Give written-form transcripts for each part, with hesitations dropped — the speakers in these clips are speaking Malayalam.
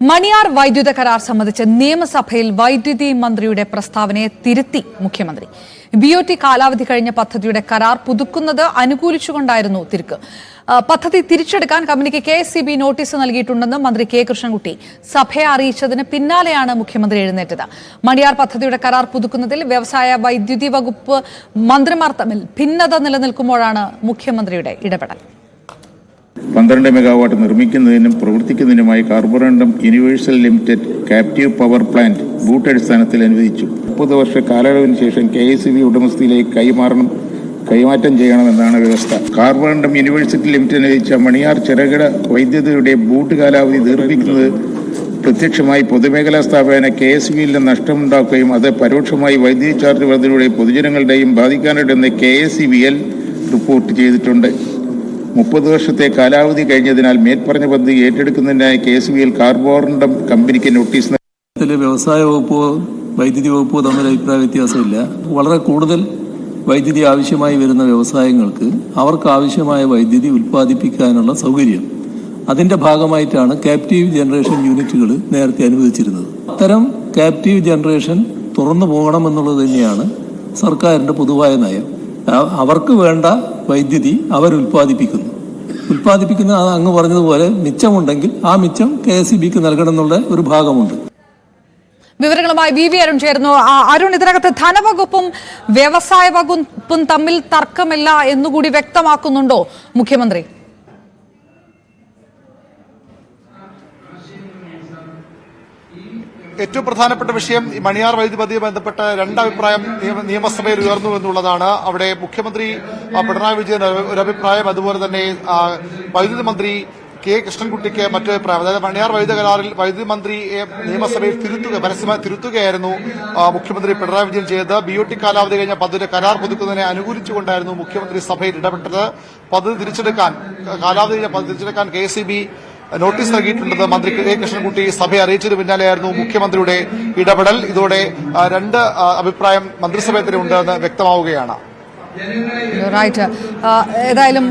മണിയാർ വൈദ്യുത കരാർ സംബന്ധിച്ച് നിയമസഭയിൽ വൈദ്യുതി മന്ത്രിയുടെ പ്രസ്താവനയെ തിരുത്തി മുഖ്യമന്ത്രി. BOT കാലാവധി കഴിഞ്ഞ പദ്ധതിയുടെ കരാർ പുതുക്കുന്നത് അനുകൂലിച്ചുകൊണ്ടായിരുന്നു തിരുക്ക്. പദ്ധതി തിരിച്ചെടുക്കാൻ കമ്പനിക്ക് KSEB നോട്ടീസ് നൽകിയിട്ടുണ്ടെന്ന് മന്ത്രി K. കൃഷ്ണൻകുട്ടി സഭയെ അറിയിച്ചതിന് പിന്നാലെയാണ് മുഖ്യമന്ത്രി എഴുന്നേറ്റത്. മണിയാർ പദ്ധതിയുടെ കരാർ പുതുക്കുന്നതിൽ വ്യവസായ വൈദ്യുതി വകുപ്പ് മന്ത്രിമാർ തമ്മിൽ ഭിന്നത നിലനിൽക്കുമ്പോഴാണ് മുഖ്യമന്ത്രിയുടെ ഇടപെടൽ. 12 മെഗാവാട്ട് നിർമ്മിക്കുന്നതിനും പ്രവർത്തിക്കുന്നതിനുമായി Carborundum Universal Limited captive power plant BOOT അടിസ്ഥാനത്തിൽ അനുവദിച്ചു. 30 വർഷ കാലയളവിന് ശേഷം KSEB ഉടമസ്ഥയിലേക്ക് കൈമാറ്റം ചെയ്യണമെന്നാണ് വ്യവസ്ഥ. കാർബോറണ്ടം യൂണിവേഴ്സിറ്റി ലിമിറ്റഡ് അനുവദിച്ച മണിയാർ ചെറുകിട വൈദ്യുതിയുടെ ബൂട്ട് കാലാവധി ദീർഘിക്കുന്നത് പ്രത്യക്ഷമായി പൊതുമേഖലാ സ്ഥാപന KSEBയിൽ നഷ്ടമുണ്ടാക്കുകയും അത് പരോക്ഷമായി വൈദ്യുതി ചാർജ് വർധനയുടെ പൊതുജനങ്ങളുടെയും ബാധിക്കാനിടയെന്ന് KSEBL റിപ്പോർട്ട് ചെയ്തിട്ടുണ്ട്. 30 വർഷത്തെ കാലാവധി കഴിഞ്ഞതിനാൽ മേൽപ്പറഞ്ഞ പദ്ധതി ഏറ്റെടുക്കുന്നതിനായി KSEBL കാർബോറണ്ടം കമ്പനിക്ക് നോട്ടീസ് നൽകി. വ്യവസായ വകുപ്പോ വൈദ്യുതി വകുപ്പോ തമ്മിൽ അഭിപ്രായ വ്യത്യാസമില്ല. വളരെ കൂടുതൽ വൈദ്യുതി ആവശ്യമായി വരുന്ന വ്യവസായങ്ങൾക്ക് അവർക്ക് ആവശ്യമായ വൈദ്യുതി ഉൽപ്പാദിപ്പിക്കാനുള്ള സൗകര്യം അതിന്റെ ഭാഗമായിട്ടാണ് ക്യാപ്റ്റീവ് ജനറേഷൻ യൂണിറ്റുകൾ നേരത്തെ അനുവദിച്ചിരുന്നത്. അത്തരം ക്യാപ്റ്റീവ് ജനറേഷൻ തുറന്നു പോകണമെന്നുള്ളത് തന്നെയാണ് സർക്കാരിന്റെ പൊതുവായ നയം. അവർക്ക് വേണ്ട വൈദ്യുതി അവർ ഉൽപ്പാദിപ്പിക്കുന്ന അങ്ങ് പറഞ്ഞതുപോലെ മിച്ചമുണ്ടെങ്കിൽ ആ മിച്ചം KSEBക്ക് നൽകണം എന്നുള്ള ഒരു ഭാഗമുണ്ട്. വിവരങ്ങളുമായി VV അരുൺ ചേരുന്നു. അരുൺ, ഇതിനകത്ത് ധനവകുപ്പും വ്യവസായ വകുപ്പും തമ്മിൽ തർക്കമില്ല എന്നുകൂടി വ്യക്തമാക്കുന്നുണ്ടോ മുഖ്യമന്ത്രി? ഏറ്റവും പ്രധാനപ്പെട്ട വിഷയം ഈ മണിയാർ വൈദ്യുതി പദ്ധതിയുമായി ബന്ധപ്പെട്ട രണ്ടഭിപ്രായം നിയമസഭയിൽ ഉയർന്നു എന്നുള്ളതാണ്. അവിടെ മുഖ്യമന്ത്രി പിണറായി വിജയൻ ഒരു അഭിപ്രായം, അതുപോലെ തന്നെ വൈദ്യുതി മന്ത്രി K. കൃഷ്ണൻകുട്ടിക്ക് മറ്റൊരു അഭിപ്രായം. അതായത് മണിയാർ വൈദ്യുത കരാറിൽ വൈദ്യുതി മന്ത്രിയെ നിയമസഭയിൽ പരസ്യമായി തിരുത്തുകയായിരുന്നു മുഖ്യമന്ത്രി പിണറായി വിജയൻ ചെയ്തത്. BOT കാലാവധി കഴിഞ്ഞ പദ്ധതിയുടെ കരാർ പുതുക്കുന്നതിനെ അനുകൂലിച്ചുകൊണ്ടായിരുന്നു മുഖ്യമന്ത്രി സഭയിൽ ഇടപെട്ടത്. പദ്ധതി തിരിച്ചെടുക്കാൻ കാലാവധി കഴിഞ്ഞ പദ്ധതി തിരിച്ചെടുക്കാൻ KSEB നോട്ടീസ് നൽകിയിട്ടുണ്ടെന്ന് മന്ത്രി K. കൃഷ്ണൻകുട്ടി സഭയെ അറിയിച്ചതിന് പിന്നാലെയായിരുന്നു മുഖ്യമന്ത്രിയുടെ ഇടപെടൽ. ഇതോടെ രണ്ട് അഭിപ്രായം മന്ത്രിസഭയിൽ തന്നെ ഉണ്ടെന്ന് വ്യക്തമാവുകയാണ്. ഏതായാലും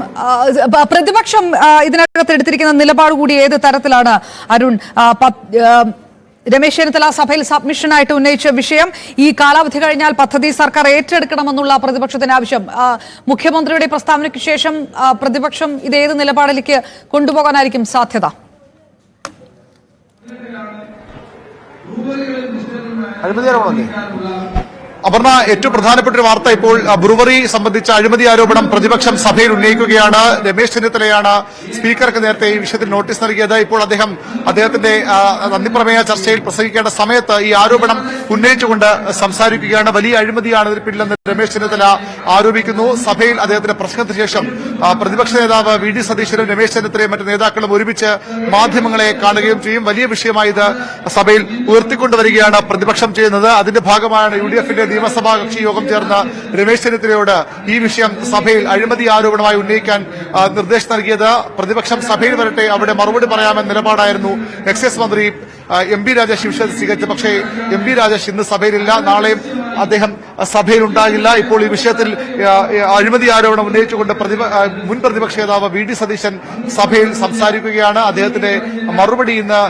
പ്രതിപക്ഷം ഇതിനകത്ത് എടുത്തിരിക്കുന്ന നിലപാട് കൂടി ഏത് തരത്തിലാണ് അരുൺ? രമേശ് ചെന്നിത്തല സഭയിൽ സബ്മിഷനായിട്ട് ഉന്നയിച്ച വിഷയം, ഈ കാലാവധി കഴിഞ്ഞാൽ പദ്ധതി സർക്കാർ ഏറ്റെടുക്കണമെന്നുള്ള പ്രതിപക്ഷത്തിന്റെ ആവശ്യം. മുഖ്യമന്ത്രിയുടെ പ്രസ്താവനയ്ക്ക് ശേഷം പ്രതിപക്ഷം ഇതേത് നിലപാടിലേക്ക് കൊണ്ടുപോകാനായിരിക്കും സാധ്യത? അപർണ, ഏറ്റവും പ്രധാനപ്പെട്ട ഒരു വാർത്ത ഇപ്പോൾ ബ്രുവറി സംബന്ധിച്ച അഴിമതി ആരോപണം പ്രതിപക്ഷം സഭയിൽ ഉന്നയിക്കുകയാണ്. രമേശ് ചെന്നിത്തലയാണ് സ്പീക്കർക്ക് നേരത്തെ ഈ വിഷയത്തിൽ നോട്ടീസ് നൽകിയത്. ഇപ്പോൾ അദ്ദേഹത്തിന്റെ നന്ദിപ്രമേയ ചർച്ചയിൽ പ്രസംഗിക്കേണ്ട സമയത്ത് ഈ ആരോപണം ഉന്നയിച്ചുകൊണ്ട് സംസാരിക്കുകയാണ്. വലിയ അഴിമതിയാണ് ഇതിന് പിന്നിലെന്ന് രമേശ് ചെന്നിത്തല ആരോപിക്കുന്നു. സഭയിൽ അദ്ദേഹത്തിന്റെ പ്രസംഗത്തിന് ശേഷം പ്രതിപക്ഷ നേതാവ് VD സതീശനും രമേശ് ചെന്നിത്തലയും മറ്റു നേതാക്കളും ഒരുമിച്ച് മാധ്യമങ്ങളെ കാണുകയും ചെയ്യും. വലിയ വിഷയമായി ഇത് സഭയിൽ ഉയർത്തിക്കൊണ്ടുവരികയാണ് പ്രതിപക്ഷം ചെയ്യുന്നത്. അതിന്റെ ഭാഗമായാണ് UDFന്റെ നിയമസഭാ കക്ഷി യോഗം ചേർന്ന് രമേശ് ചെന്നിത്തലയോട് ഈ വിഷയം സഭയിൽ അഴിമതി ആരോപണമായി ഉന്നയിക്കാൻ നിർദ്ദേശം നൽകിയത്. പ്രതിപക്ഷം സഭയിൽ വരട്ടെ, അവിടെ മറുപടി പറയാമെന്ന നിലപാടായിരുന്നു എക്സൈസ് മന്ത്രി MP രാജേഷ് വിഷയത്തിൽ സ്വീകരിച്ചത്. പക്ഷേ MP രാജേഷ് ഇന്ന് സഭയിലില്ല, നാളെയും അദ്ദേഹം സഭയിൽ ഉണ്ടാകില്ല. ഇപ്പോൾ ഈ വിഷയത്തിൽ അഴിമതി ആരോപണം ഉന്നയിച്ചുകൊണ്ട് മുൻ പ്രതിപക്ഷ നേതാവ് VD സതീശൻ സഭയിൽ സംസാരിക്കുകയാണ്. അദ്ദേഹത്തിന്റെ മറുപടി ഇന്ന്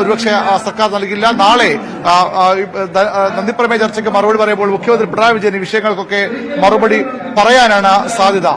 ഒരുപക്ഷെ സർക്കാർ നൽകില്ല. നാളെ നന്ദിപ്രമേയ ചർച്ചയ്ക്ക് മറുപടി പറയുമ്പോൾ മുഖ്യമന്ത്രി പിണറായി വിജയൻ ഈ വിഷയങ്ങൾക്കൊക്കെ മറുപടി പറയാനാണ് സാധ്യത.